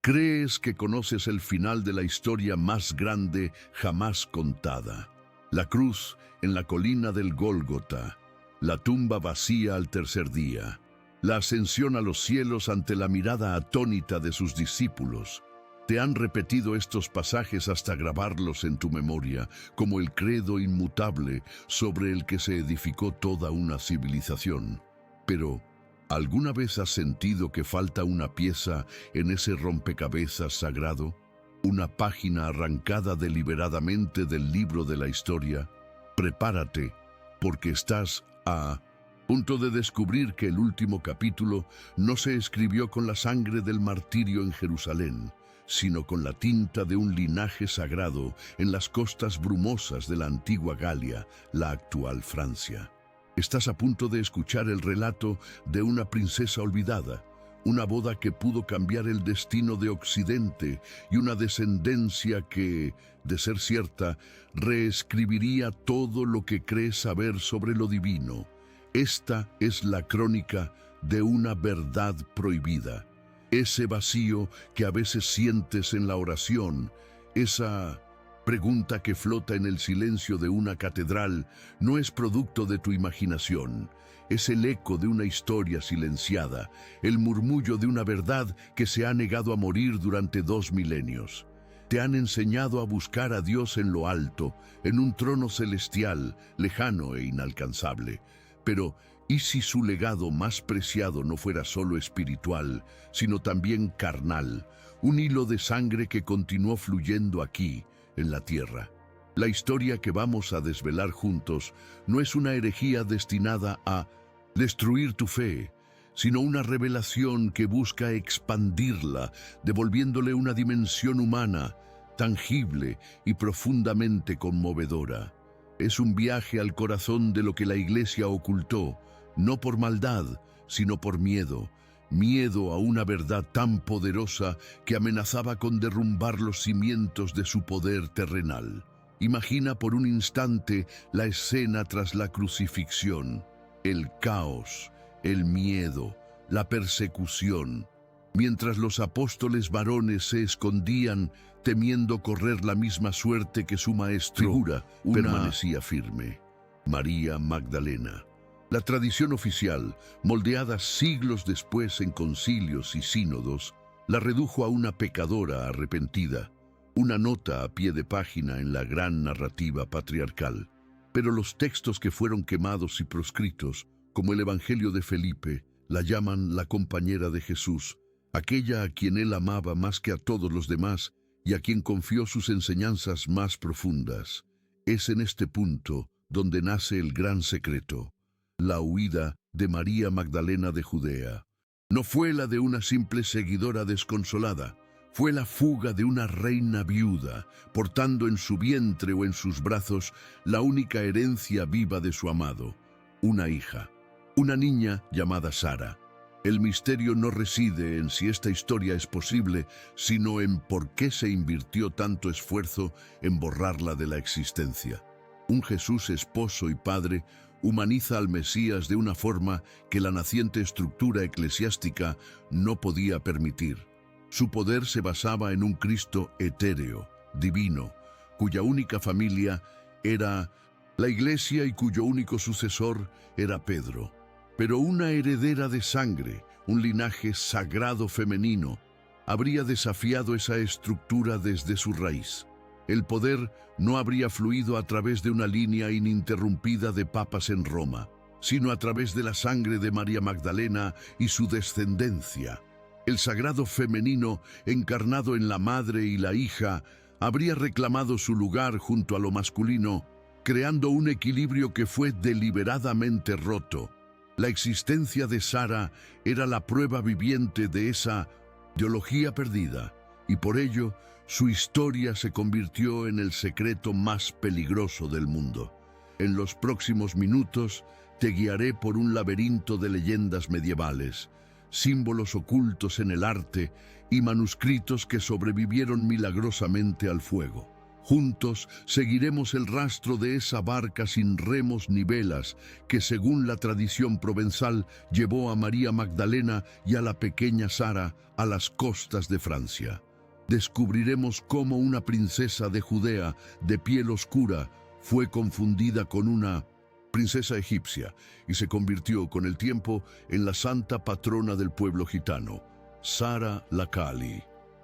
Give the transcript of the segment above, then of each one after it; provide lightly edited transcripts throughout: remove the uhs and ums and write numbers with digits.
Crees que conoces el final de la historia más grande jamás contada. La cruz en la colina del Gólgota, la tumba vacía al tercer día, la ascensión a los cielos ante la mirada atónita de sus discípulos. Te han repetido estos pasajes hasta grabarlos en tu memoria, como el credo inmutable sobre el que se edificó toda una civilización. Pero, ¿alguna vez has sentido que falta una pieza en ese rompecabezas sagrado? ¿Una página arrancada deliberadamente del libro de la historia? Prepárate, porque estás a punto de descubrir que el último capítulo no se escribió con la sangre del martirio en Jerusalén, sino con la tinta de un linaje sagrado en las costas brumosas de la antigua Galia, la actual Francia. Estás a punto de escuchar el relato de una princesa olvidada, una boda que pudo cambiar el destino de Occidente y una descendencia que, de ser cierta, reescribiría todo lo que crees saber sobre lo divino. Esta es la crónica de una verdad prohibida. Ese vacío que a veces sientes en la oración, esa pregunta que flota en el silencio de una catedral, no es producto de tu imaginación. Es el eco de una historia silenciada, el murmullo de una verdad que se ha negado a morir durante 2 milenios. Te han enseñado a buscar a Dios en lo alto, en un trono celestial, lejano e inalcanzable. Pero, ¿y si su legado más preciado no fuera solo espiritual, sino también carnal, un hilo de sangre que continuó fluyendo aquí, en la tierra? La historia que vamos a desvelar juntos no es una herejía destinada a destruir tu fe, sino una revelación que busca expandirla, devolviéndole una dimensión humana, tangible y profundamente conmovedora. Es un viaje al corazón de lo que la Iglesia ocultó, no por maldad, sino por miedo. Miedo a una verdad tan poderosa que amenazaba con derrumbar los cimientos de su poder terrenal. Imagina por un instante la escena tras la crucifixión, el caos, el miedo, la persecución, mientras los apóstoles varones se escondían temiendo correr la misma suerte que su maestro. Figura permanecía firme: María Magdalena. La tradición oficial, moldeada siglos después en concilios y sínodos, la redujo a una pecadora arrepentida, una nota a pie de página en la gran narrativa patriarcal. Pero los textos que fueron quemados y proscritos, como el Evangelio de Felipe, la llaman la compañera de Jesús, aquella a quien él amaba más que a todos los demás y a quien confió sus enseñanzas más profundas. Es en este punto donde nace el gran secreto. La huida de María Magdalena de Judea no fue la de una simple seguidora desconsolada, fue la fuga de una reina viuda, portando en su vientre o en sus brazos la única herencia viva de su amado, una hija, una niña llamada Sara. El misterio no reside en si esta historia es posible, sino en por qué se invirtió tanto esfuerzo en borrarla de la existencia. Un Jesús esposo y padre humaniza al Mesías de una forma que la naciente estructura eclesiástica no podía permitir. Su poder se basaba en un Cristo etéreo, divino, cuya única familia era la Iglesia y cuyo único sucesor era Pedro. Pero una heredera de sangre, un linaje sagrado femenino, habría desafiado esa estructura desde su raíz. El poder no habría fluido a través de una línea ininterrumpida de papas en Roma, sino a través de la sangre de María Magdalena y su descendencia. El sagrado femenino, encarnado en la madre y la hija, habría reclamado su lugar junto a lo masculino, creando un equilibrio que fue deliberadamente roto. La existencia de Sara era la prueba viviente de esa teología perdida, y por ello su historia se convirtió en el secreto más peligroso del mundo. En los próximos minutos te guiaré por un laberinto de leyendas medievales, símbolos ocultos en el arte y manuscritos que sobrevivieron milagrosamente al fuego. Juntos seguiremos el rastro de esa barca sin remos ni velas que, según la tradición provenzal, llevó a María Magdalena y a la pequeña Sara a las costas de Francia. Descubriremos cómo una princesa de Judea de piel oscura fue confundida con una princesa egipcia y se convirtió con el tiempo en la santa patrona del pueblo gitano, Sara la Cali.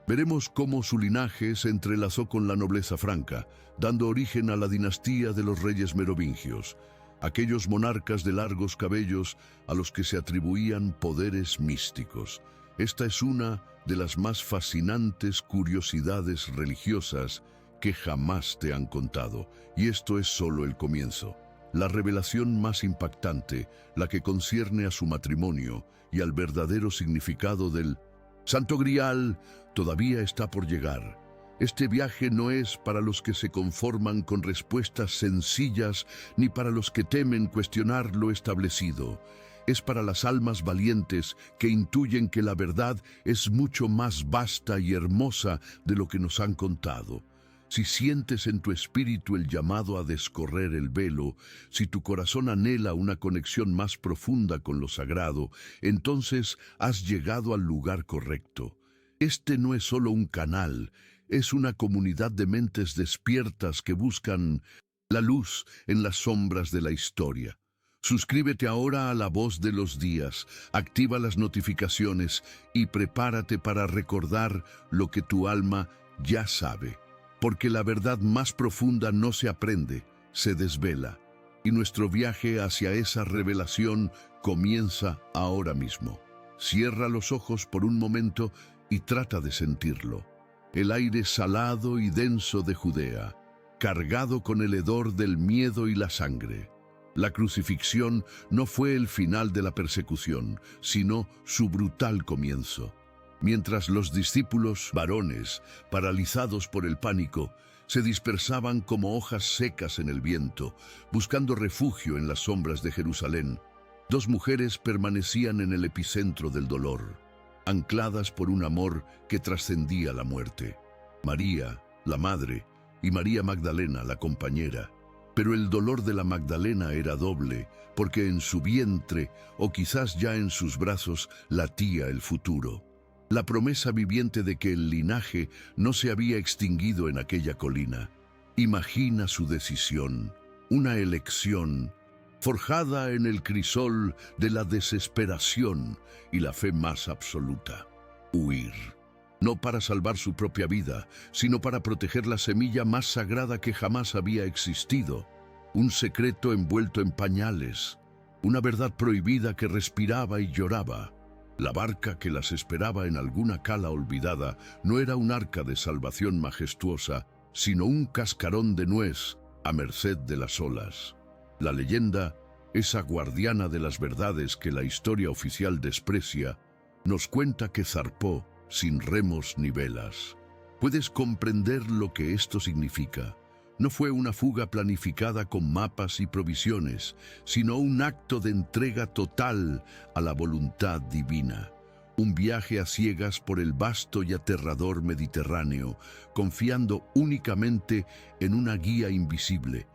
Veremos cómo su linaje se entrelazó con la nobleza franca, dando origen a la dinastía de los reyes merovingios, aquellos monarcas de largos cabellos a los que se atribuían poderes místicos. Esta es una de las más fascinantes curiosidades religiosas que jamás te han contado, y esto es solo el comienzo. La revelación más impactante, la que concierne a su matrimonio y al verdadero significado del Santo Grial, todavía está por llegar. Este viaje no es para los que se conforman con respuestas sencillas ni para los que temen cuestionar lo establecido. Es para las almas valientes que intuyen que la verdad es mucho más vasta y hermosa de lo que nos han contado. Si sientes en tu espíritu el llamado a descorrer el velo, si tu corazón anhela una conexión más profunda con lo sagrado, entonces has llegado al lugar correcto. Este no es solo un canal, es una comunidad de mentes despiertas que buscan la luz en las sombras de la historia. Suscríbete ahora a La Voz de los Días, activa las notificaciones y prepárate para recordar lo que tu alma ya sabe. Porque la verdad más profunda no se aprende, se desvela. Y nuestro viaje hacia esa revelación comienza ahora mismo. Cierra los ojos por un momento y trata de sentirlo. El aire salado y denso de Judea, cargado con el hedor del miedo y la sangre. La crucifixión no fue el final de la persecución, sino su brutal comienzo. Mientras los discípulos varones, paralizados por el pánico, se dispersaban como hojas secas en el viento, buscando refugio en las sombras de Jerusalén, dos mujeres permanecían en el epicentro del dolor, ancladas por un amor que trascendía la muerte. María, la madre, y María Magdalena, la compañera. Pero el dolor de la Magdalena era doble, porque en su vientre, o quizás ya en sus brazos, latía el futuro. La promesa viviente de que el linaje no se había extinguido en aquella colina. Imagina su decisión, una elección, forjada en el crisol de la desesperación y la fe más absoluta. Huir. No para salvar su propia vida, sino para proteger la semilla más sagrada que jamás había existido. Un secreto envuelto en pañales, una verdad prohibida que respiraba y lloraba. La barca que las esperaba en alguna cala olvidada no era un arca de salvación majestuosa, sino un cascarón de nuez a merced de las olas. La leyenda, esa guardiana de las verdades que la historia oficial desprecia, nos cuenta que zarpó sin remos ni velas. ¿Puedes comprender lo que esto significa? No fue una fuga planificada con mapas y provisiones, sino un acto de entrega total a la voluntad divina. Un viaje a ciegas por el vasto y aterrador Mediterráneo, confiando únicamente en una guía invisible.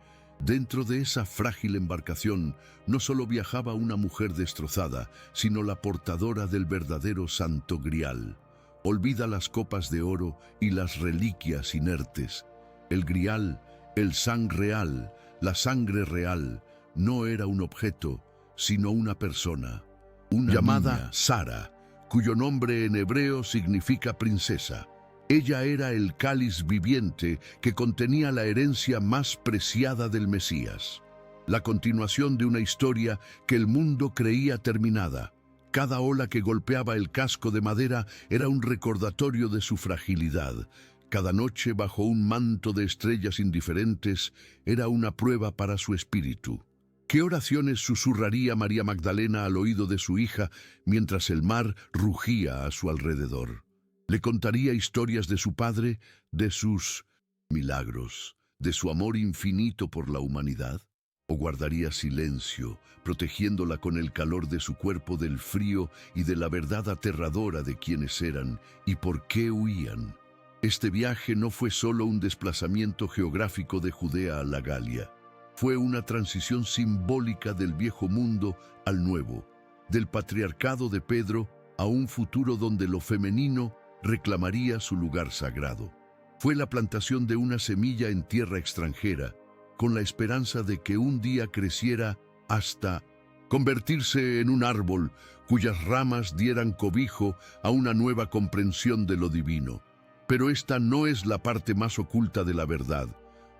Dentro de esa frágil embarcación no solo viajaba una mujer destrozada, sino la portadora del verdadero Santo Grial. Olvida las copas de oro y las reliquias inertes. El Grial, el sang real, la sangre real, no era un objeto, sino una persona. Una llamada niña, Sara, cuyo nombre en hebreo significa princesa. Ella era el cáliz viviente que contenía la herencia más preciada del Mesías. La continuación de una historia que el mundo creía terminada. Cada ola que golpeaba el casco de madera era un recordatorio de su fragilidad. Cada noche bajo un manto de estrellas indiferentes era una prueba para su espíritu. ¿Qué oraciones susurraría María Magdalena al oído de su hija mientras el mar rugía a su alrededor? Le contaría historias de su padre, de sus milagros, de su amor infinito por la humanidad. ¿O guardaría silencio, protegiéndola con el calor de su cuerpo del frío y de la verdad aterradora de quiénes eran y por qué huían? Este viaje no fue solo un desplazamiento geográfico de Judea a la Galia, fue una transición simbólica del viejo mundo al nuevo, del patriarcado de Pedro a un futuro donde lo femenino reclamaría su lugar sagrado. Fue la plantación de una semilla en tierra extranjera, con la esperanza de que un día creciera hasta convertirse en un árbol cuyas ramas dieran cobijo a una nueva comprensión de lo divino. Pero esta no es la parte más oculta de la verdad.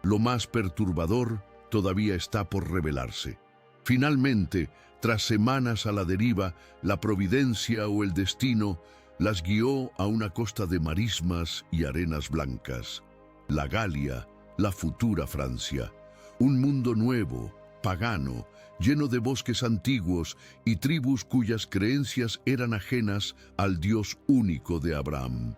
Lo más perturbador todavía está por revelarse. Finalmente, tras semanas a la deriva, la providencia o el destino las guió a una costa de marismas y arenas blancas. La Galia, la futura Francia. Un mundo nuevo, pagano, lleno de bosques antiguos y tribus cuyas creencias eran ajenas al Dios único de Abraham.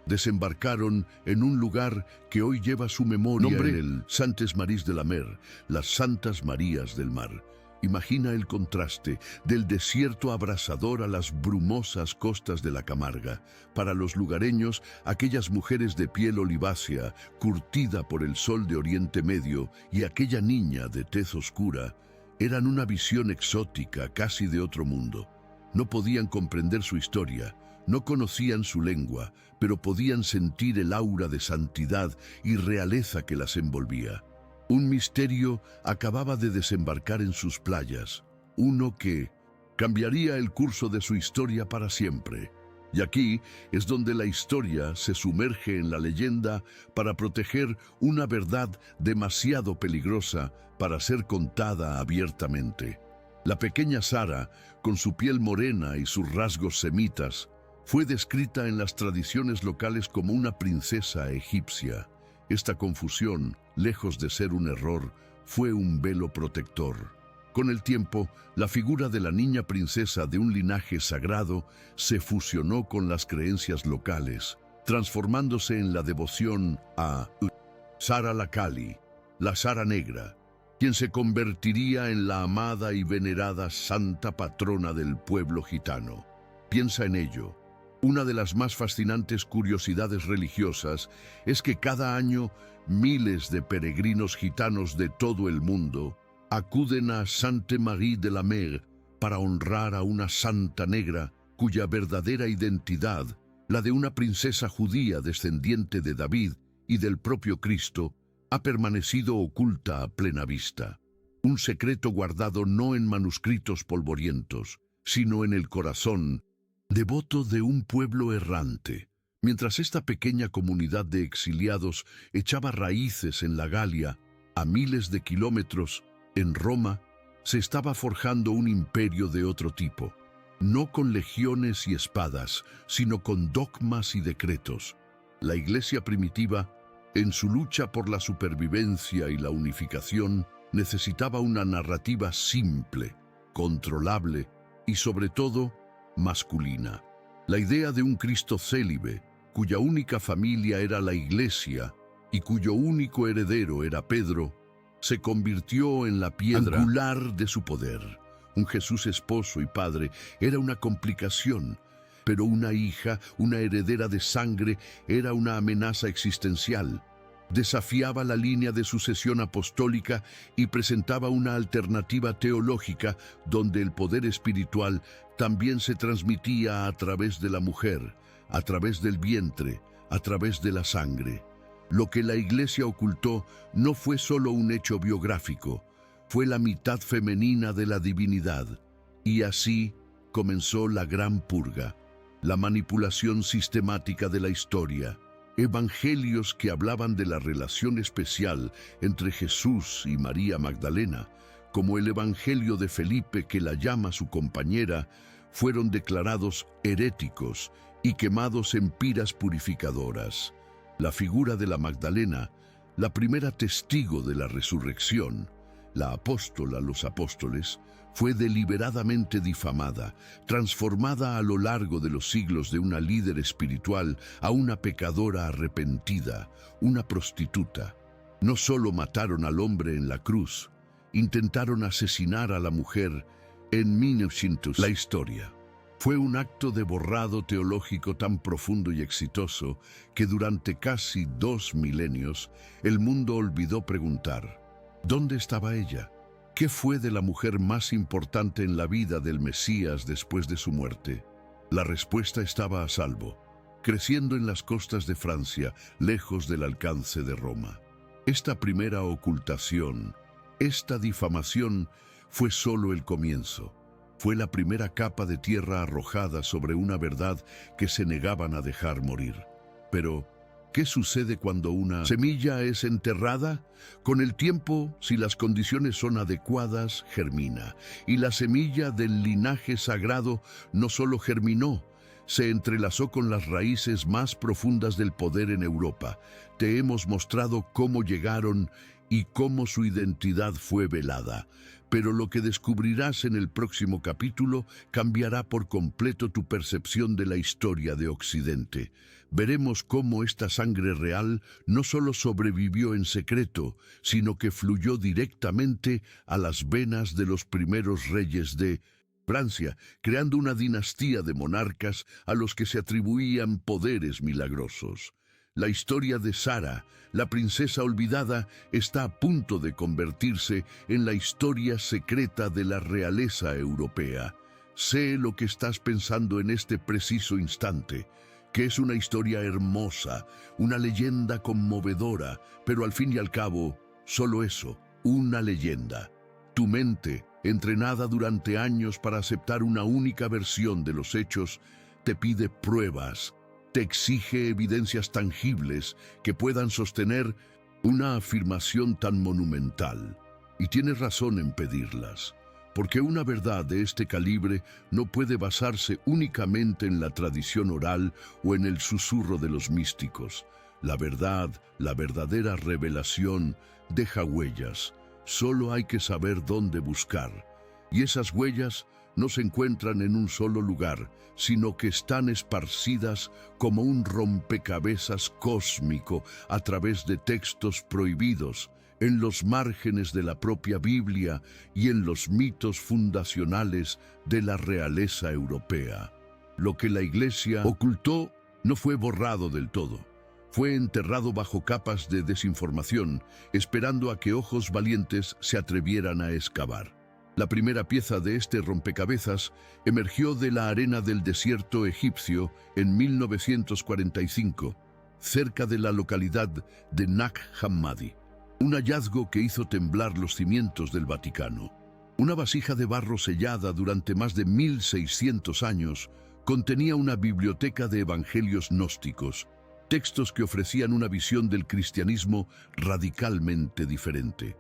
Desembarcaron en un lugar que hoy lleva su memoria en el Santes Maries de la Mer, las Santas Marías del Mar. Imagina el contraste del desierto abrasador a las brumosas costas de la Camarga. Para los lugareños, aquellas mujeres de piel olivácea, curtida por el sol de Oriente Medio, y aquella niña de tez oscura, eran una visión exótica, casi de otro mundo. No podían comprender su historia, no conocían su lengua, pero podían sentir el aura de santidad y realeza que las envolvía. Un misterio acababa de desembarcar en sus playas, uno que cambiaría el curso de su historia para siempre. Y aquí es donde la historia se sumerge en la leyenda para proteger una verdad demasiado peligrosa para ser contada abiertamente. La pequeña Sara, con su piel morena y sus rasgos semitas, fue descrita en las tradiciones locales como una princesa egipcia. Esta confusión, lejos de ser un error, fue un velo protector. Con el tiempo, la figura de la niña princesa de un linaje sagrado se fusionó con las creencias locales, transformándose en la devoción a Sara la Kali, la Sara Negra, quien se convertiría en la amada y venerada santa patrona del pueblo gitano. Piensa en ello. Una de las más fascinantes curiosidades religiosas es que cada año miles de peregrinos gitanos de todo el mundo acuden a Sainte Marie de la Mer para honrar a una santa negra cuya verdadera identidad, la de una princesa judía descendiente de David y del propio Cristo, ha permanecido oculta a plena vista. Un secreto guardado no en manuscritos polvorientos, sino en el corazón devoto de un pueblo errante. Mientras esta pequeña comunidad de exiliados echaba raíces en la Galia, a miles de kilómetros, en Roma, se estaba forjando un imperio de otro tipo, no con legiones y espadas, sino con dogmas y decretos. La Iglesia primitiva, en su lucha por la supervivencia y la unificación, necesitaba una narrativa simple, controlable y, sobre todo, masculina. La idea de un Cristo célibe, cuya única familia era la Iglesia y cuyo único heredero era Pedro, se convirtió en la piedra angular de su poder. Un Jesús esposo y padre era una complicación, pero una hija, una heredera de sangre, era una amenaza existencial. Desafiaba la línea de sucesión apostólica y presentaba una alternativa teológica donde el poder espiritual también se transmitía a través de la mujer, a través del vientre, a través de la sangre. Lo que la Iglesia ocultó no fue solo un hecho biográfico, fue la mitad femenina de la divinidad. Y así comenzó la Gran Purga, la manipulación sistemática de la historia. Evangelios que hablaban de la relación especial entre Jesús y María Magdalena, como el Evangelio de Felipe que la llama su compañera, fueron declarados heréticos y quemados en piras purificadoras. La figura de la Magdalena, la primera testigo de la resurrección, la apóstola, los apóstoles, fue deliberadamente difamada, transformada a lo largo de los siglos de una líder espiritual a una pecadora arrepentida, una prostituta. No solo mataron al hombre en la cruz, intentaron asesinar a la mujer en 1900. La historia Fue un acto de borrado teológico tan profundo y exitoso que durante casi 2 milenios el mundo olvidó preguntar: ¿dónde estaba ella? ¿Qué fue de la mujer más importante en la vida del Mesías después de su muerte? La respuesta estaba a salvo, creciendo en las costas de Francia, lejos del alcance de Roma. Esta primera ocultación, esta difamación, fue solo el comienzo. Fue la primera capa de tierra arrojada sobre una verdad que se negaban a dejar morir. Pero, ¿qué sucede cuando una semilla es enterrada? Con el tiempo, si las condiciones son adecuadas, germina. Y la semilla del linaje sagrado no solo germinó, se entrelazó con las raíces más profundas del poder en Europa. Te hemos mostrado cómo llegaron y cómo su identidad fue velada. Pero lo que descubrirás en el próximo capítulo cambiará por completo tu percepción de la historia de Occidente. Veremos cómo esta sangre real no solo sobrevivió en secreto, sino que fluyó directamente a las venas de los primeros reyes de Francia, creando una dinastía de monarcas a los que se atribuían poderes milagrosos. La historia de Sara, la princesa olvidada, está a punto de convertirse en la historia secreta de la realeza europea. Sé lo que estás pensando en este preciso instante, que es una historia hermosa, una leyenda conmovedora, pero al fin y al cabo, solo eso, una leyenda. Tu mente, entrenada durante años para aceptar una única versión de los hechos, te pide pruebas, te exige evidencias tangibles que puedan sostener una afirmación tan monumental. Y tienes razón en pedirlas, porque una verdad de este calibre no puede basarse únicamente en la tradición oral o en el susurro de los místicos. La verdad, la verdadera revelación, deja huellas. Solo hay que saber dónde buscar. Y esas huellas no se encuentran en un solo lugar, sino que están esparcidas como un rompecabezas cósmico a través de textos prohibidos, en los márgenes de la propia Biblia y en los mitos fundacionales de la realeza europea. Lo que la Iglesia ocultó no fue borrado del todo. Fue enterrado bajo capas de desinformación, esperando a que ojos valientes se atrevieran a excavar. La primera pieza de este rompecabezas emergió de la arena del desierto egipcio en 1945, cerca de la localidad de Nag Hammadi. Un hallazgo que hizo temblar los cimientos del Vaticano. Una vasija de barro sellada durante más de 1600 años contenía una biblioteca de evangelios gnósticos, textos que ofrecían una visión del cristianismo radicalmente diferente.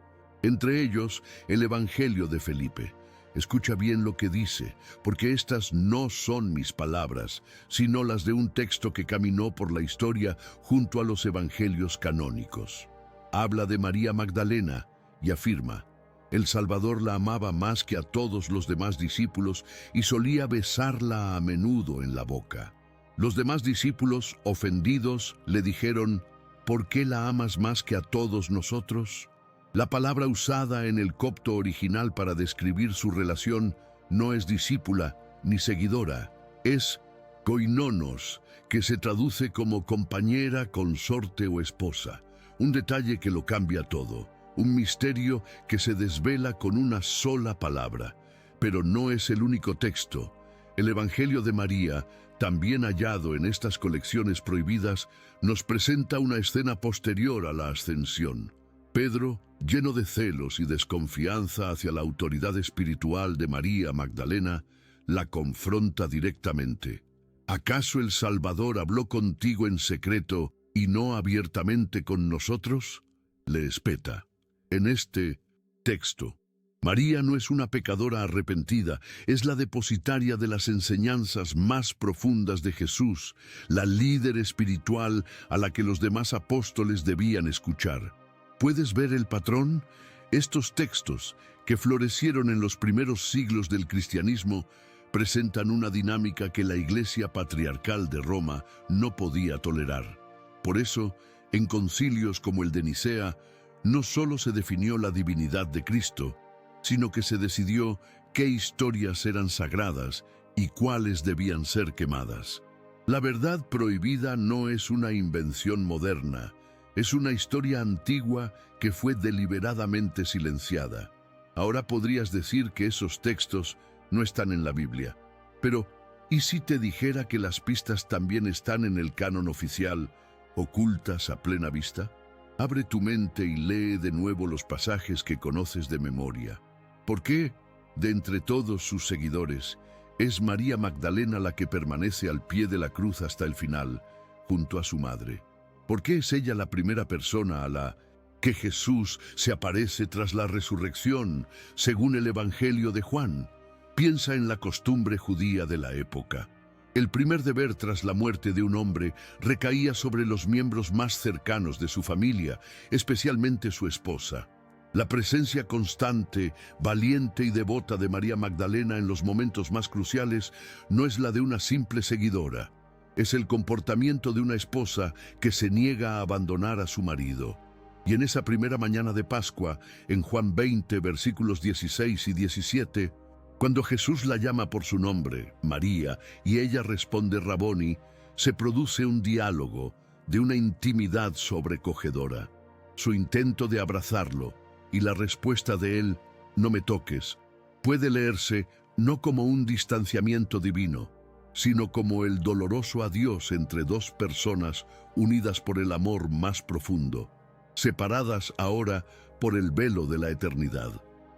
Entre ellos, el Evangelio de Felipe. Escucha bien lo que dice, porque estas no son mis palabras, sino las de un texto que caminó por la historia junto a los evangelios canónicos. Habla de María Magdalena y afirma: el Salvador la amaba más que a todos los demás discípulos y solía besarla a menudo en la boca. Los demás discípulos, ofendidos, le dijeron: ¿por qué la amas más que a todos nosotros? La palabra usada en el copto original para describir su relación no es discípula ni seguidora, es koinonos, que se traduce como compañera, consorte o esposa. Un detalle que lo cambia todo, un misterio que se desvela con una sola palabra. Pero no es el único texto. El Evangelio de María, también hallado en estas colecciones prohibidas, nos presenta una escena posterior a la ascensión. Pedro, lleno de celos y desconfianza hacia la autoridad espiritual de María Magdalena, la confronta directamente. ¿Acaso el Salvador habló contigo en secreto y no abiertamente con nosotros? Le espeta. En este texto, María no es una pecadora arrepentida, es la depositaria de las enseñanzas más profundas de Jesús, la líder espiritual a la que los demás apóstoles debían escuchar. ¿Puedes ver el patrón? Estos textos, que florecieron en los primeros siglos del cristianismo, presentan una dinámica que la Iglesia patriarcal de Roma no podía tolerar. Por eso, en concilios como el de Nicea, no solo se definió la divinidad de Cristo, sino que se decidió qué historias eran sagradas y cuáles debían ser quemadas. La verdad prohibida no es una invención moderna, es una historia antigua que fue deliberadamente silenciada. Ahora podrías decir que esos textos no están en la Biblia, pero ¿y si te dijera que las pistas también están en el canon oficial, ocultas a plena vista? Abre tu mente y lee de nuevo los pasajes que conoces de memoria. ¿Por qué, de entre todos sus seguidores, es María Magdalena la que permanece al pie de la cruz hasta el final, junto a su madre? ¿Por qué es ella la primera persona a la que Jesús se aparece tras la resurrección, según el Evangelio de Juan? Piensa en la costumbre judía de la época. El primer deber tras la muerte de un hombre recaía sobre los miembros más cercanos de su familia, especialmente su esposa. La presencia constante, valiente y devota de María Magdalena en los momentos más cruciales no es la de una simple seguidora. Es el comportamiento de una esposa que se niega a abandonar a su marido. Y en esa primera mañana de Pascua, en Juan 20, versículos 16 y 17, cuando Jesús la llama por su nombre, María, y ella responde Raboni, se produce un diálogo de una intimidad sobrecogedora. Su intento de abrazarlo y la respuesta de él, no me toques, puede leerse no como un distanciamiento divino, sino como el doloroso adiós entre dos personas unidas por el amor más profundo, separadas ahora por el velo de la eternidad.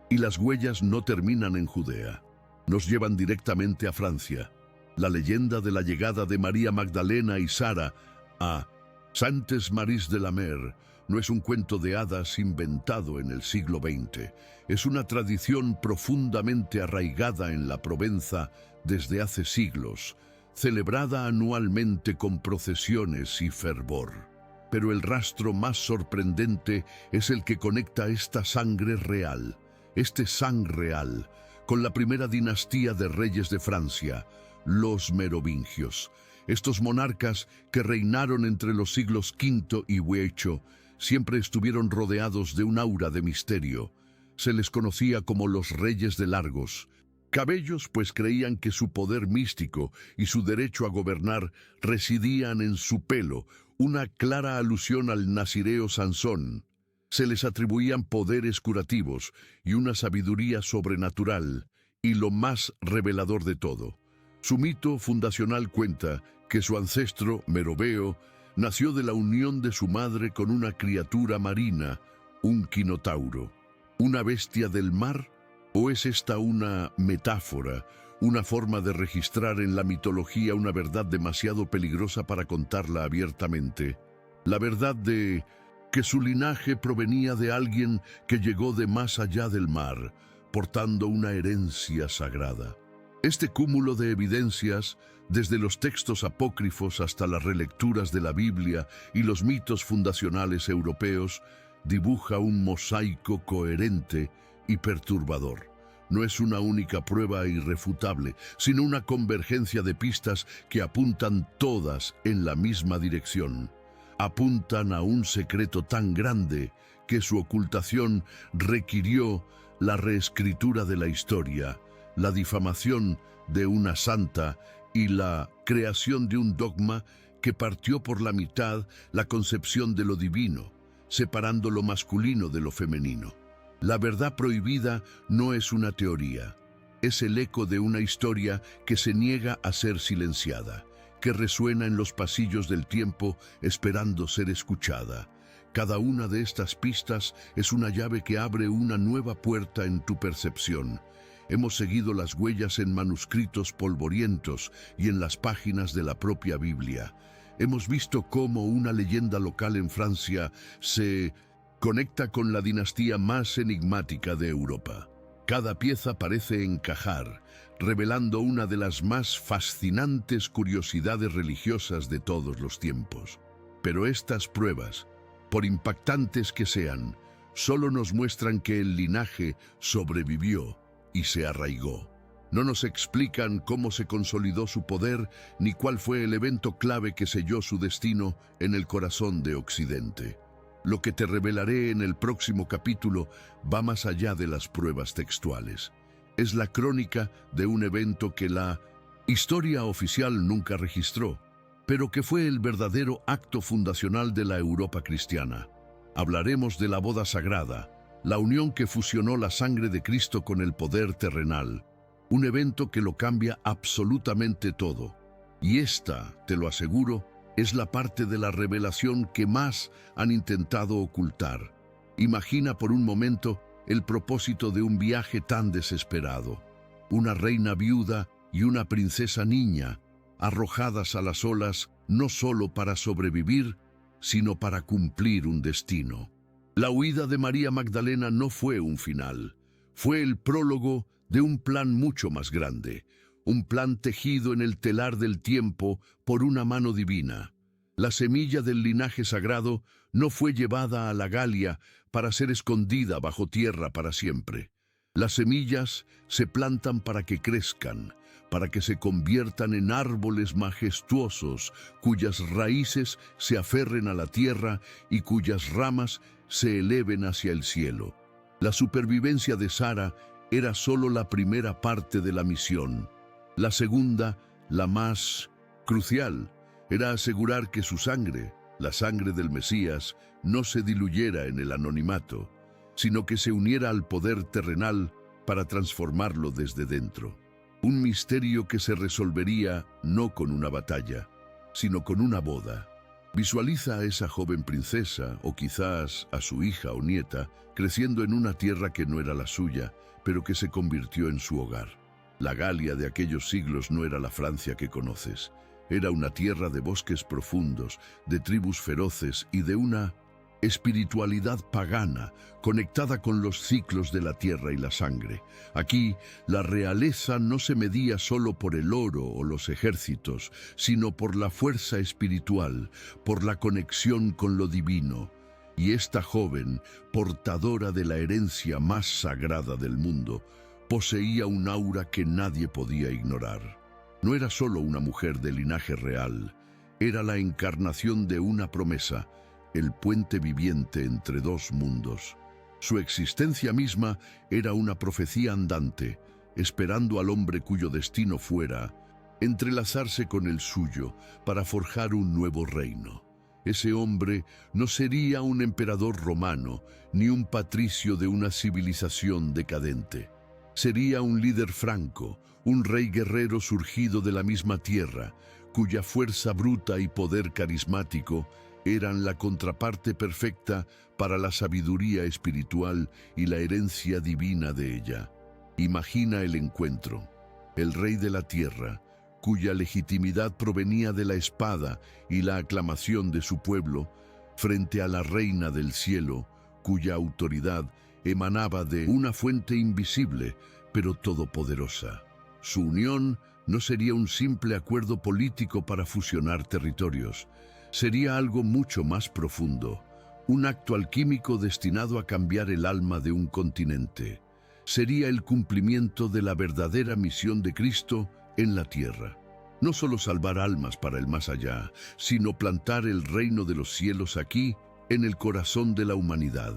Y las huellas no terminan en Judea. Nos llevan directamente a Francia. La leyenda de la llegada de María Magdalena y Sara a Santes Maries de la Mer no es un cuento de hadas inventado en el siglo XX. Es una tradición profundamente arraigada en la Provenza desde hace siglos, celebrada anualmente con procesiones y fervor. Pero el rastro más sorprendente es el que conecta esta sangre real, este sang real, con la primera dinastía de reyes de Francia, los merovingios. Estos monarcas que reinaron entre los siglos V y VIII siempre estuvieron rodeados de un aura de misterio. Se les conocía como los reyes de largos cabellos, pues creían que su poder místico y su derecho a gobernar residían en su pelo, una clara alusión al nazireo Sansón. Se les atribuían poderes curativos y una sabiduría sobrenatural, y lo más revelador de todo, su mito fundacional cuenta que su ancestro, Meroveo, nació de la unión de su madre con una criatura marina, un quinotauro. ¿Una bestia del mar? ¿O es esta una metáfora, una forma de registrar en la mitología una verdad demasiado peligrosa para contarla abiertamente? La verdad de que su linaje provenía de alguien que llegó de más allá del mar, portando una herencia sagrada. Este cúmulo de evidencias, desde los textos apócrifos hasta las relecturas de la Biblia y los mitos fundacionales europeos, dibuja un mosaico coherente y perturbador. No es una única prueba irrefutable, sino una convergencia de pistas que apuntan todas en la misma dirección. Apuntan a un secreto tan grande que su ocultación requirió la reescritura de la historia, la difamación de una santa y la creación de un dogma que partió por la mitad la concepción de lo divino, separando lo masculino de lo femenino. La verdad prohibida no es una teoría, es el eco de una historia que se niega a ser silenciada, que resuena en los pasillos del tiempo esperando ser escuchada. Cada una de estas pistas es una llave que abre una nueva puerta en tu percepción. Hemos seguido las huellas en manuscritos polvorientos y en las páginas de la propia Biblia. Hemos visto cómo una leyenda local en Francia se conecta con la dinastía más enigmática de Europa. Cada pieza parece encajar, revelando una de las más fascinantes curiosidades religiosas de todos los tiempos. Pero estas pruebas, por impactantes que sean, solo nos muestran que el linaje sobrevivió y se arraigó. No nos explican cómo se consolidó su poder ni cuál fue el evento clave que selló su destino en el corazón de Occidente. Lo que te revelaré en el próximo capítulo va más allá de las pruebas textuales. Es la crónica de un evento que la Historia oficial nunca registró, pero que fue el verdadero acto fundacional de la Europa cristiana. Hablaremos de la boda sagrada, la unión que fusionó la sangre de Cristo con el poder terrenal, un evento que lo cambia absolutamente todo. Y esta, te lo aseguro, es la parte de la revelación que más han intentado ocultar. Imagina por un momento el propósito de un viaje tan desesperado. Una reina viuda y una princesa niña, arrojadas a las olas no solo para sobrevivir, sino para cumplir un destino. La huida de María Magdalena no fue un final, fue el prólogo de un plan mucho más grande, un plan tejido en el telar del tiempo por una mano divina. La semilla del linaje sagrado no fue llevada a la Galia para ser escondida bajo tierra para siempre. Las semillas se plantan para que crezcan, para que se conviertan en árboles majestuosos, cuyas raíces se aferren a la tierra y cuyas ramas se eleven hacia el cielo. La supervivencia de Sara era solo la primera parte de la misión. La segunda, la más crucial, era asegurar que su sangre, la sangre del Mesías, no se diluyera en el anonimato, sino que se uniera al poder terrenal para transformarlo desde dentro. Un misterio que se resolvería no con una batalla, sino con una boda. Visualiza a esa joven princesa, o quizás a su hija o nieta, creciendo en una tierra que no era la suya, pero que se convirtió en su hogar. La Galia de aquellos siglos no era la Francia que conoces. Era una tierra de bosques profundos, de tribus feroces y de una espiritualidad pagana, conectada con los ciclos de la tierra y la sangre. Aquí, la realeza no se medía solo por el oro o los ejércitos, sino por la fuerza espiritual, por la conexión con lo divino. Y esta joven, portadora de la herencia más sagrada del mundo, poseía un aura que nadie podía ignorar. No era solo una mujer de linaje real, era la encarnación de una promesa, el puente viviente entre dos mundos. Su existencia misma era una profecía andante, esperando al hombre cuyo destino fuera entrelazarse con el suyo para forjar un nuevo reino. Ese hombre no sería un emperador romano, ni un patricio de una civilización decadente. Sería un líder franco, un rey guerrero surgido de la misma tierra, cuya fuerza bruta y poder carismático eran la contraparte perfecta para la sabiduría espiritual y la herencia divina de ella. Imagina el encuentro. El rey de la tierra, cuya legitimidad provenía de la espada y la aclamación de su pueblo, frente a la reina del cielo, cuya autoridad emanaba de una fuente invisible, pero todopoderosa. Su unión no sería un simple acuerdo político para fusionar territorios. Sería algo mucho más profundo, un acto alquímico destinado a cambiar el alma de un continente. Sería el cumplimiento de la verdadera misión de Cristo en la tierra. No solo salvar almas para el más allá, sino plantar el reino de los cielos aquí, en el corazón de la humanidad.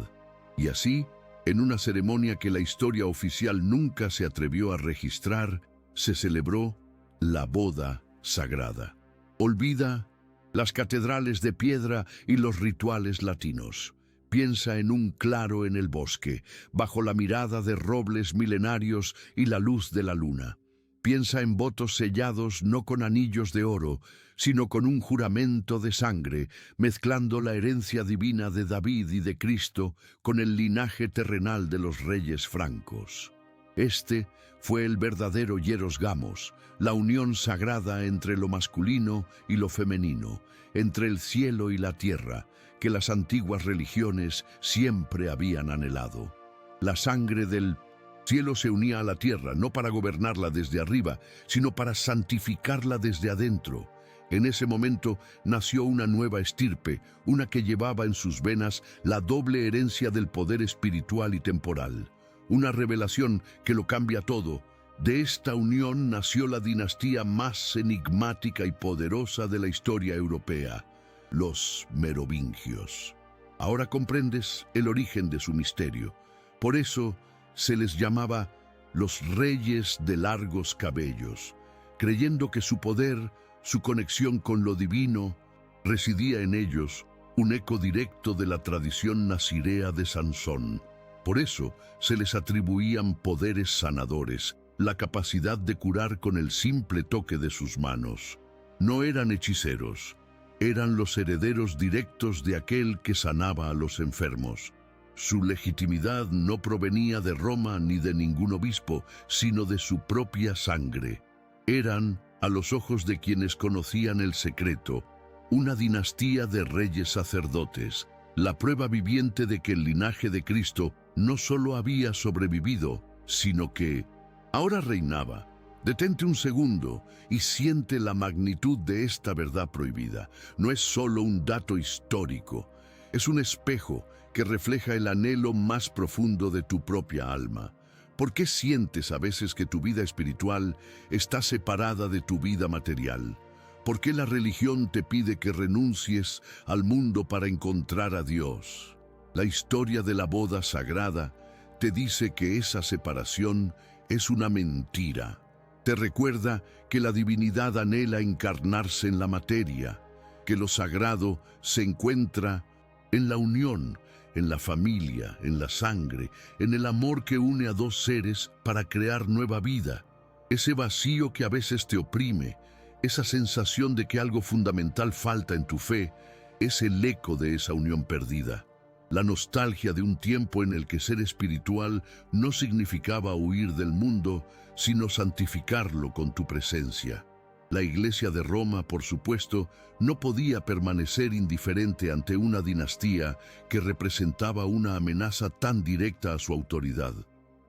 Y así, en una ceremonia que la historia oficial nunca se atrevió a registrar, se celebró la boda sagrada. Olvida las catedrales de piedra y los rituales latinos. Piensa en un claro en el bosque, bajo la mirada de robles milenarios y la luz de la luna. Piensa en votos sellados no con anillos de oro, sino con un juramento de sangre, mezclando la herencia divina de David y de Cristo con el linaje terrenal de los reyes francos. Este fue el verdadero hieros gamos, la unión sagrada entre lo masculino y lo femenino, entre el cielo y la tierra, que las antiguas religiones siempre habían anhelado. La sangre del cielo se unía a la tierra, no para gobernarla desde arriba, sino para santificarla desde adentro. En ese momento nació una nueva estirpe, una que llevaba en sus venas la doble herencia del poder espiritual y temporal. Una revelación que lo cambia todo. De esta unión nació la dinastía más enigmática y poderosa de la historia europea, los merovingios. Ahora comprendes el origen de su misterio. Por eso se les llamaba los reyes de largos cabellos. creyendo que su poder, su conexión con lo divino, residía en ellos, un eco directo de la tradición nazirea de Sansón. Por eso se les atribuían poderes sanadores, la capacidad de curar con el simple toque de sus manos. No eran hechiceros, eran los herederos directos de aquel que sanaba a los enfermos. Su legitimidad no provenía de Roma ni de ningún obispo, sino de su propia sangre. Eran, a los ojos de quienes conocían el secreto, una dinastía de reyes sacerdotes, la prueba viviente de que el linaje de Cristo no solo había sobrevivido, sino que ahora reinaba. Detente un segundo y siente la magnitud de esta verdad prohibida. No es solo un dato histórico, es un espejo que refleja el anhelo más profundo de tu propia alma. ¿Por qué sientes a veces que tu vida espiritual está separada de tu vida material? ¿Por qué la religión te pide que renuncies al mundo para encontrar a Dios? La historia de la boda sagrada te dice que esa separación es una mentira. Te recuerda que la divinidad anhela encarnarse en la materia, que lo sagrado se encuentra en la unión, en la familia, en la sangre, en el amor que une a dos seres para crear nueva vida. Ese vacío que a veces te oprime, esa sensación de que algo fundamental falta en tu fe, es el eco de esa unión perdida. La nostalgia de un tiempo en el que ser espiritual no significaba huir del mundo, sino santificarlo con tu presencia. La Iglesia de Roma, por supuesto, no podía permanecer indiferente ante una dinastía que representaba una amenaza tan directa a su autoridad.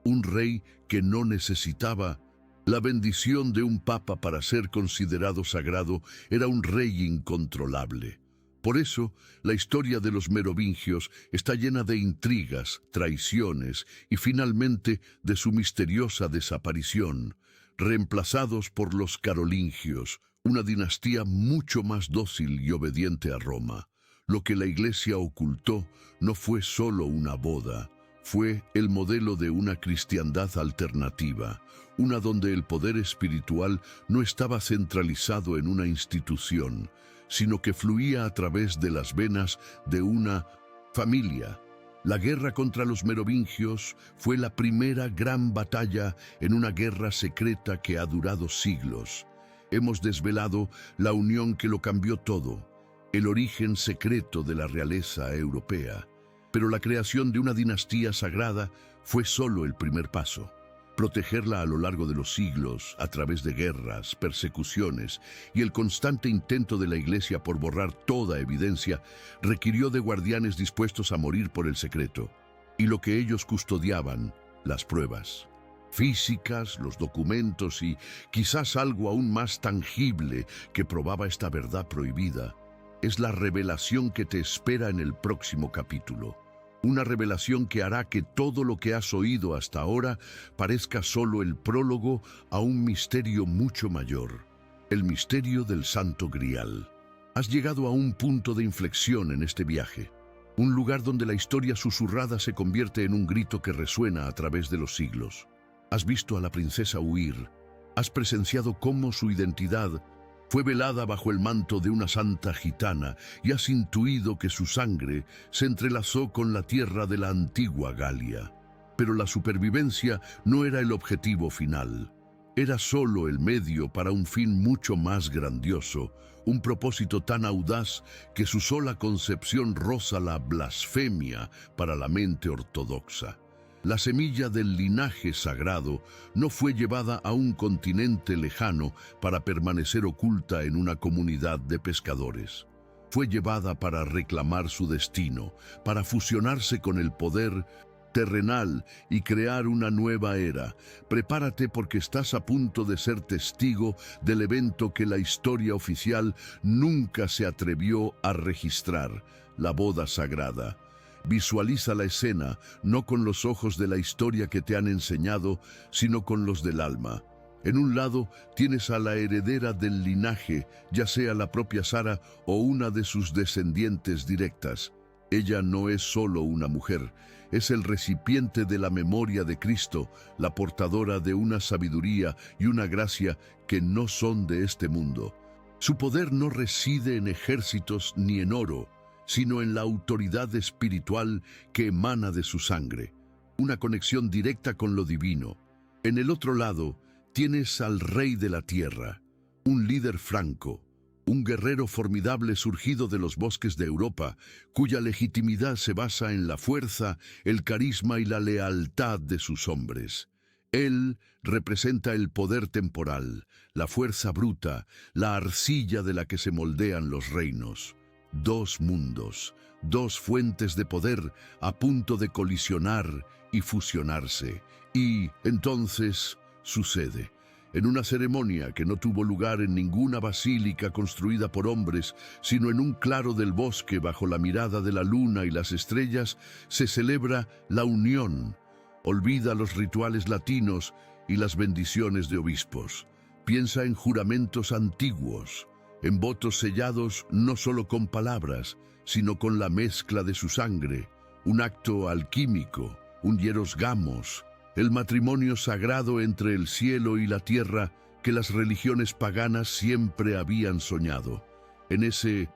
Un rey que no necesitaba la bendición de un papa para ser considerado sagrado era un rey incontrolable. Por eso, la historia de los merovingios está llena de intrigas, traiciones y finalmente de su misteriosa desaparición, reemplazados por los carolingios, una dinastía mucho más dócil y obediente a Roma. Lo que la Iglesia ocultó no fue solo una boda, fue el modelo de una cristiandad alternativa, una donde el poder espiritual no estaba centralizado en una institución, sino que fluía a través de las venas de una familia. La guerra contra los merovingios fue la primera gran batalla en una guerra secreta que ha durado siglos. Hemos desvelado la unión que lo cambió todo, el origen secreto de la realeza europea. Pero la creación de una dinastía sagrada fue solo el primer paso. Protegerla a lo largo de los siglos, a través de guerras, persecuciones y el constante intento de la Iglesia por borrar toda evidencia, requirió de guardianes dispuestos a morir por el secreto. Y lo que ellos custodiaban, las pruebas físicas, los documentos y quizás algo aún más tangible que probaba esta verdad prohibida, es la revelación que te espera en el próximo capítulo. Una revelación que hará que todo lo que has oído hasta ahora parezca solo el prólogo a un misterio mucho mayor, el misterio del Santo Grial. Has llegado a un punto de inflexión en este viaje, un lugar donde la historia susurrada se convierte en un grito que resuena a través de los siglos. Has visto a la princesa huir, has presenciado cómo su identidad fue velada bajo el manto de una santa gitana y has intuido que su sangre se entrelazó con la tierra de la antigua Galia. Pero la supervivencia no era el objetivo final. Era solo el medio para un fin mucho más grandioso, un propósito tan audaz que su sola concepción roza la blasfemia para la mente ortodoxa. La semilla del linaje sagrado no fue llevada a un continente lejano para permanecer oculta en una comunidad de pescadores. Fue llevada para reclamar su destino, para fusionarse con el poder terrenal y crear una nueva era. Prepárate porque estás a punto de ser testigo del evento que la historia oficial nunca se atrevió a registrar, la boda sagrada. Visualiza la escena, no con los ojos de la historia que te han enseñado, sino con los del alma. En un lado tienes a la heredera del linaje, ya sea la propia Sara o una de sus descendientes directas. Ella no es solo una mujer, es el recipiente de la memoria de Cristo, la portadora de una sabiduría y una gracia que no son de este mundo. Su poder no reside en ejércitos ni en oro, sino en la autoridad espiritual que emana de su sangre, una conexión directa con lo divino. En el otro lado, tienes al Rey de la Tierra, un líder franco, un guerrero formidable surgido de los bosques de Europa, cuya legitimidad se basa en la fuerza, el carisma y la lealtad de sus hombres. Él representa el poder temporal, la fuerza bruta, la arcilla de la que se moldean los reinos. Dos mundos, dos fuentes de poder a punto de colisionar y fusionarse. Y entonces sucede. En una ceremonia que no tuvo lugar en ninguna basílica construida por hombres, sino en un claro del bosque bajo la mirada de la luna y las estrellas, se celebra la unión. Olvida los rituales latinos y las bendiciones de obispos. Piensa en juramentos antiguos, en votos sellados no solo con palabras, sino con la mezcla de su sangre, un acto alquímico, un hieros gamos, el matrimonio sagrado entre el cielo y la tierra que las religiones paganas siempre habían soñado. En ese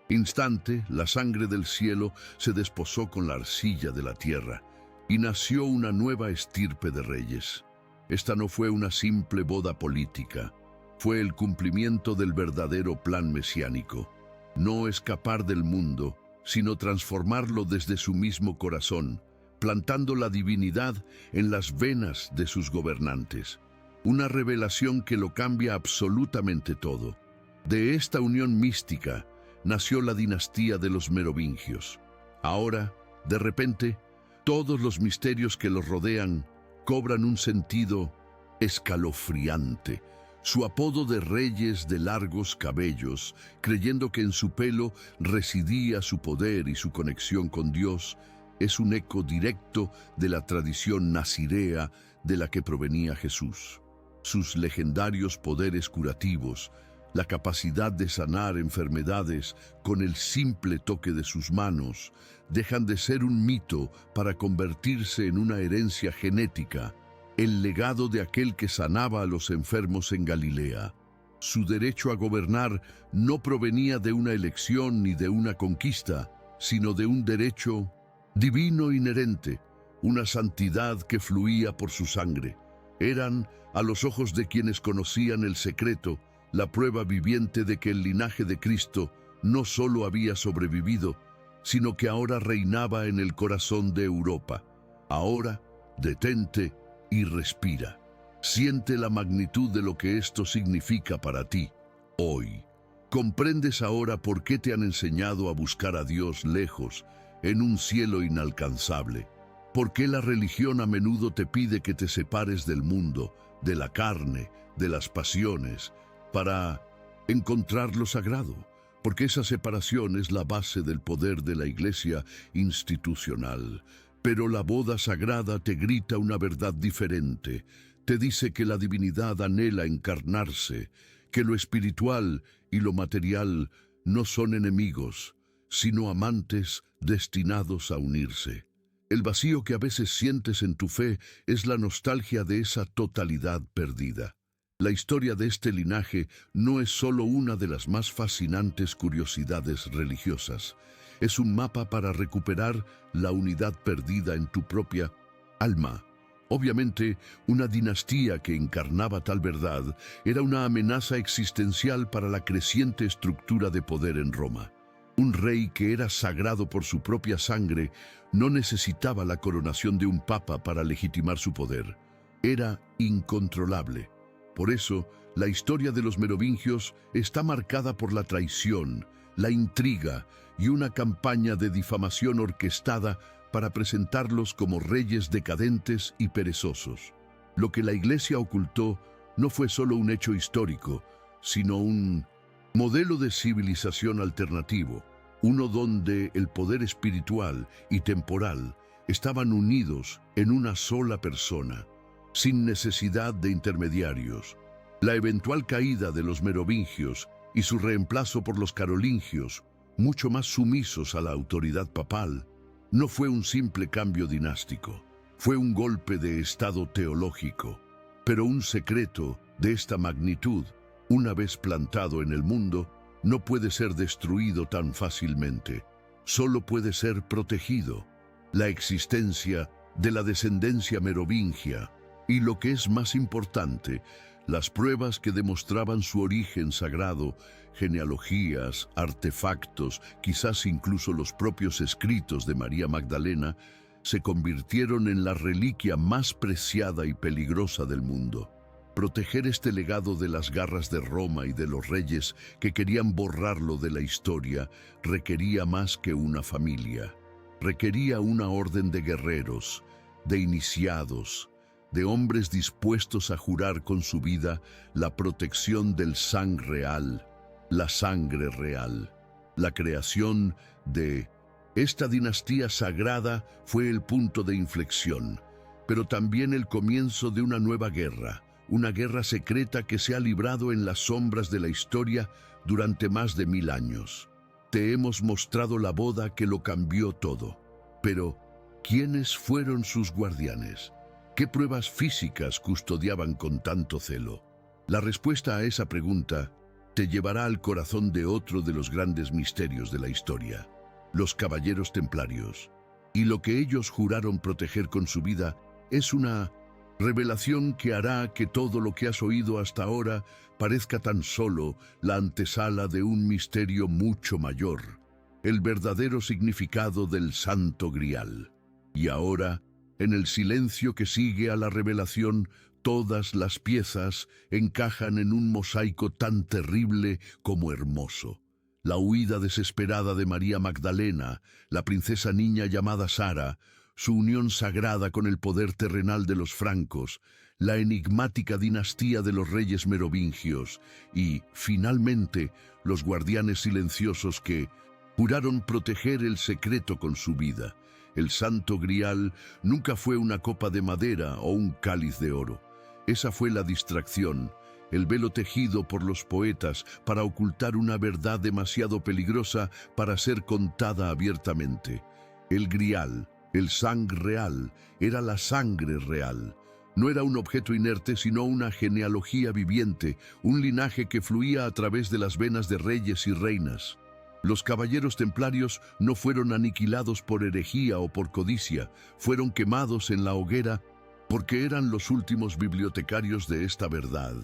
instante, la sangre del cielo se desposó con la arcilla de la tierra y nació una nueva estirpe de reyes. Esta no fue una simple boda política, fue el cumplimiento del verdadero plan mesiánico. No escapar del mundo, sino transformarlo desde su mismo corazón, plantando la divinidad en las venas de sus gobernantes. Una revelación que lo cambia absolutamente todo. De esta unión mística nació la dinastía de los merovingios. Ahora, de repente, todos los misterios que los rodean cobran un sentido escalofriante. Su apodo de reyes de largos cabellos, creyendo que en su pelo residía su poder y su conexión con Dios, es un eco directo de la tradición nazirea de la que provenía Jesús. Sus legendarios poderes curativos, la capacidad de sanar enfermedades con el simple toque de sus manos, dejan de ser un mito para convertirse en una herencia genética, el legado de aquel que sanaba a los enfermos en Galilea. Su derecho a gobernar no provenía de una elección ni de una conquista, sino de un derecho divino inherente, una santidad que fluía por su sangre. Eran, a los ojos de quienes conocían el secreto, la prueba viviente de que el linaje de Cristo no solo había sobrevivido, sino que ahora reinaba en el corazón de Europa. Ahora, detente y respira. Siente la magnitud de lo que esto significa para ti, hoy. ¿Comprendes ahora por qué te han enseñado a buscar a Dios lejos, en un cielo inalcanzable? ¿Por qué la religión a menudo te pide que te separes del mundo, de la carne, de las pasiones, para encontrar lo sagrado? Porque esa separación es la base del poder de la Iglesia institucional. Pero la boda sagrada te grita una verdad diferente. Te dice que la divinidad anhela encarnarse, que lo espiritual y lo material no son enemigos, sino amantes destinados a unirse. El vacío que a veces sientes en tu fe es la nostalgia de esa totalidad perdida. La historia de este linaje no es solo una de las más fascinantes curiosidades religiosas. Es un mapa para recuperar la unidad perdida en tu propia alma. Obviamente, una dinastía que encarnaba tal verdad era una amenaza existencial para la creciente estructura de poder en Roma. Un rey que era sagrado por su propia sangre no necesitaba la coronación de un papa para legitimar su poder. Era incontrolable. Por eso, la historia de los merovingios está marcada por la traición, la intriga y una campaña de difamación orquestada para presentarlos como reyes decadentes y perezosos. Lo que la Iglesia ocultó no fue solo un hecho histórico, sino un modelo de civilización alternativo, uno donde el poder espiritual y temporal estaban unidos en una sola persona, sin necesidad de intermediarios. La eventual caída de los merovingios y su reemplazo por los carolingios mucho más sumisos a la autoridad papal. No fue un simple cambio dinástico, fue un golpe de estado teológico. Pero un secreto de esta magnitud, una vez plantado en el mundo, no puede ser destruido tan fácilmente. Solo puede ser protegido. La existencia de la descendencia merovingia y, lo que es más importante, las pruebas que demostraban su origen sagrado, genealogías, artefactos, quizás incluso los propios escritos de María Magdalena, se convirtieron en la reliquia más preciada y peligrosa del mundo. Proteger este legado de las garras de Roma y de los reyes que querían borrarlo de la historia requería más que una familia. Requería una orden de guerreros, de iniciados, de hombres dispuestos a jurar con su vida la protección del sang real, la sangre real. La creación de esta dinastía sagrada fue el punto de inflexión, pero también el comienzo de una nueva guerra, una guerra secreta que se ha librado en las sombras de la historia durante más de 1000 años. Te hemos mostrado la boda que lo cambió todo. Pero, ¿quiénes fueron sus guardianes? ¿Qué pruebas físicas custodiaban con tanto celo? La respuesta a esa pregunta te llevará al corazón de otro de los grandes misterios de la historia: los caballeros templarios. Y lo que ellos juraron proteger con su vida es una revelación que hará que todo lo que has oído hasta ahora parezca tan solo la antesala de un misterio mucho mayor: el verdadero significado del Santo Grial. Y ahora, en el silencio que sigue a la revelación, todas las piezas encajan en un mosaico tan terrible como hermoso. La huida desesperada de María Magdalena, la princesa niña llamada Sara, su unión sagrada con el poder terrenal de los francos, la enigmática dinastía de los reyes merovingios y, finalmente, los guardianes silenciosos que juraron proteger el secreto con su vida. El Santo Grial nunca fue una copa de madera o un cáliz de oro. Esa fue la distracción, el velo tejido por los poetas para ocultar una verdad demasiado peligrosa para ser contada abiertamente. El Grial, el sang real, era la sangre real. No era un objeto inerte, sino una genealogía viviente, un linaje que fluía a través de las venas de reyes y reinas. Los caballeros templarios no fueron aniquilados por herejía o por codicia, fueron quemados en la hoguera porque eran los últimos bibliotecarios de esta verdad,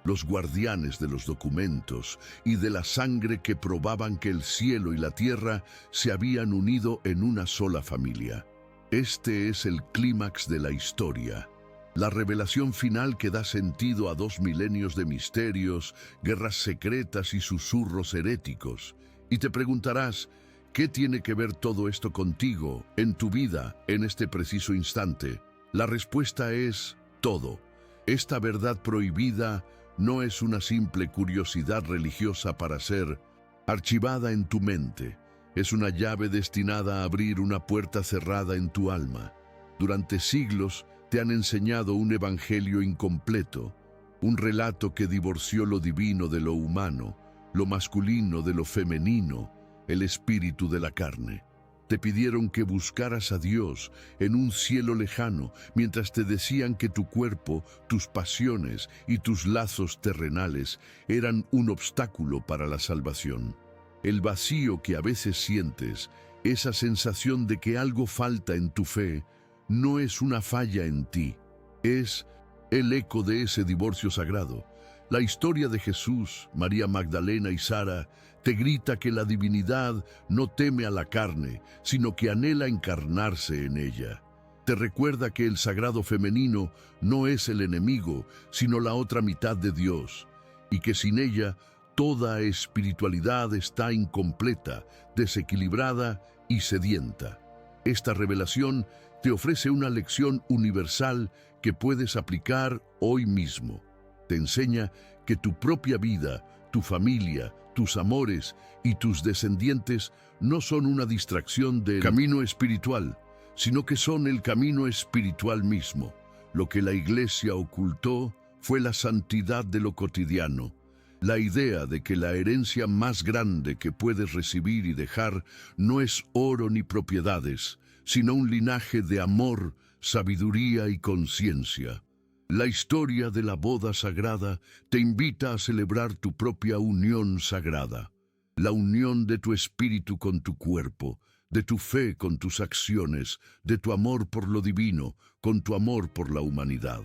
los guardianes de los documentos y de la sangre que probaban que el cielo y la tierra se habían unido en una sola familia. Este es el clímax de la historia, la revelación final que da sentido a 2 milenios de misterios, guerras secretas y susurros heréticos. Y te preguntarás, ¿qué tiene que ver todo esto contigo, en tu vida, en este preciso instante? La respuesta es todo. Esta verdad prohibida no es una simple curiosidad religiosa para ser archivada en tu mente. Es una llave destinada a abrir una puerta cerrada en tu alma. Durante siglos te han enseñado un evangelio incompleto, un relato que divorció lo divino de lo humano, lo masculino de lo femenino, el espíritu de la carne. Te pidieron que buscaras a Dios en un cielo lejano, mientras te decían que tu cuerpo, tus pasiones y tus lazos terrenales eran un obstáculo para la salvación. El vacío que a veces sientes, esa sensación de que algo falta en tu fe, no es una falla en ti, es el eco de ese divorcio sagrado. La historia de Jesús, María Magdalena y Sara te grita que la divinidad no teme a la carne, sino que anhela encarnarse en ella. Te recuerda que el sagrado femenino no es el enemigo, sino la otra mitad de Dios, y que sin ella toda espiritualidad está incompleta, desequilibrada y sedienta. Esta revelación te ofrece una lección universal que puedes aplicar hoy mismo. Te enseña que tu propia vida, tu familia, tus amores y tus descendientes no son una distracción del camino espiritual, sino que son el camino espiritual mismo. Lo que la Iglesia ocultó fue la santidad de lo cotidiano, La idea de que la herencia más grande que puedes recibir y dejar no es oro ni propiedades, sino un linaje de amor, sabiduría y conciencia. La historia de la boda sagrada te invita a celebrar tu propia unión sagrada, la unión de tu espíritu con tu cuerpo, de tu fe con tus acciones, de tu amor por lo divino, con tu amor por la humanidad.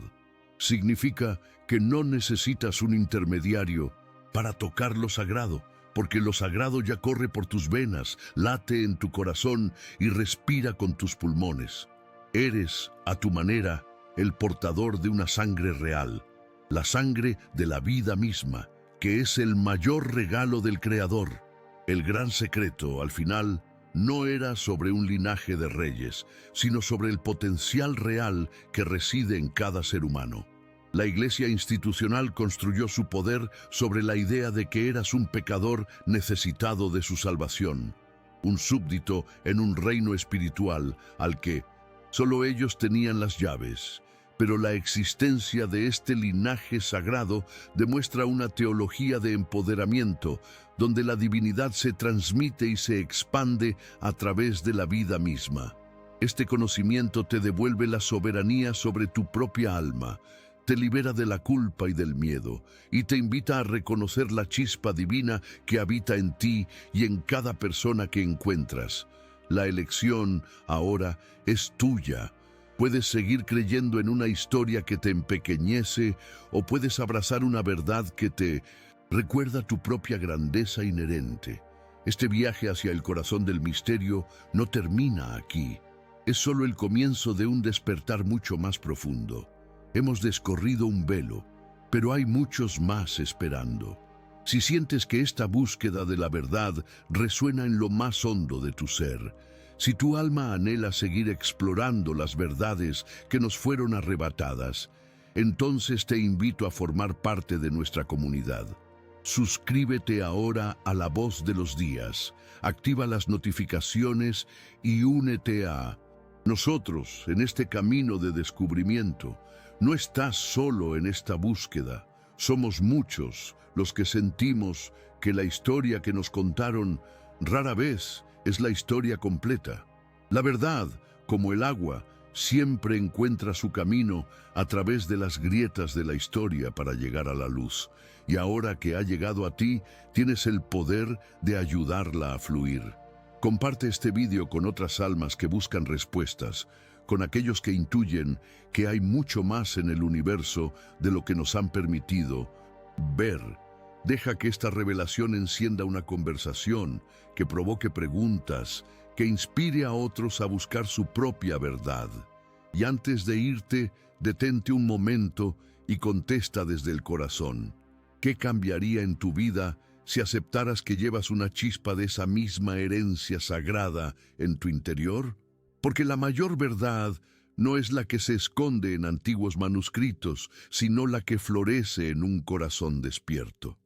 Significa que no necesitas un intermediario para tocar lo sagrado, porque lo sagrado ya corre por tus venas, late en tu corazón y respira con tus pulmones. Eres, a tu manera, el portador de una sangre real, la sangre de la vida misma, que es el mayor regalo del Creador. El gran secreto, al final, no era sobre un linaje de reyes, sino sobre el potencial real que reside en cada ser humano. La Iglesia institucional construyó su poder sobre la idea de que eras un pecador necesitado de su salvación, un súbdito en un reino espiritual al que solo ellos tenían las llaves. Pero la existencia de este linaje sagrado demuestra una teología de empoderamiento, donde la divinidad se transmite y se expande a través de la vida misma. Este conocimiento te devuelve la soberanía sobre tu propia alma, te libera de la culpa y del miedo, y te invita a reconocer la chispa divina que habita en ti y en cada persona que encuentras. La elección, ahora, es tuya. Puedes seguir creyendo en una historia que te empequeñece, o puedes abrazar una verdad que te recuerda tu propia grandeza inherente. Este viaje hacia el corazón del misterio no termina aquí. Es solo el comienzo de un despertar mucho más profundo. Hemos descorrido un velo, pero hay muchos más esperando. Si sientes que esta búsqueda de la verdad resuena en lo más hondo de tu ser, si tu alma anhela seguir explorando las verdades que nos fueron arrebatadas, entonces te invito a formar parte de nuestra comunidad. Suscríbete ahora a La Voz de los Días, activa las notificaciones y únete a nosotros en este camino de descubrimiento. No estás solo en esta búsqueda. Somos muchos los que sentimos que la historia que nos contaron rara vez es la historia completa. La verdad, como el agua, siempre encuentra su camino a través de las grietas de la historia para llegar a la luz. Y ahora que ha llegado a ti, tienes el poder de ayudarla a fluir. Comparte este video con otras almas que buscan respuestas, con aquellos que intuyen que hay mucho más en el universo de lo que nos han permitido ver. Deja que esta revelación encienda una conversación, que provoque preguntas, que inspire a otros a buscar su propia verdad. Y antes de irte, detente un momento y contesta desde el corazón. ¿Qué cambiaría en tu vida si aceptaras que llevas una chispa de esa misma herencia sagrada en tu interior? Porque la mayor verdad no es la que se esconde en antiguos manuscritos, sino la que florece en un corazón despierto.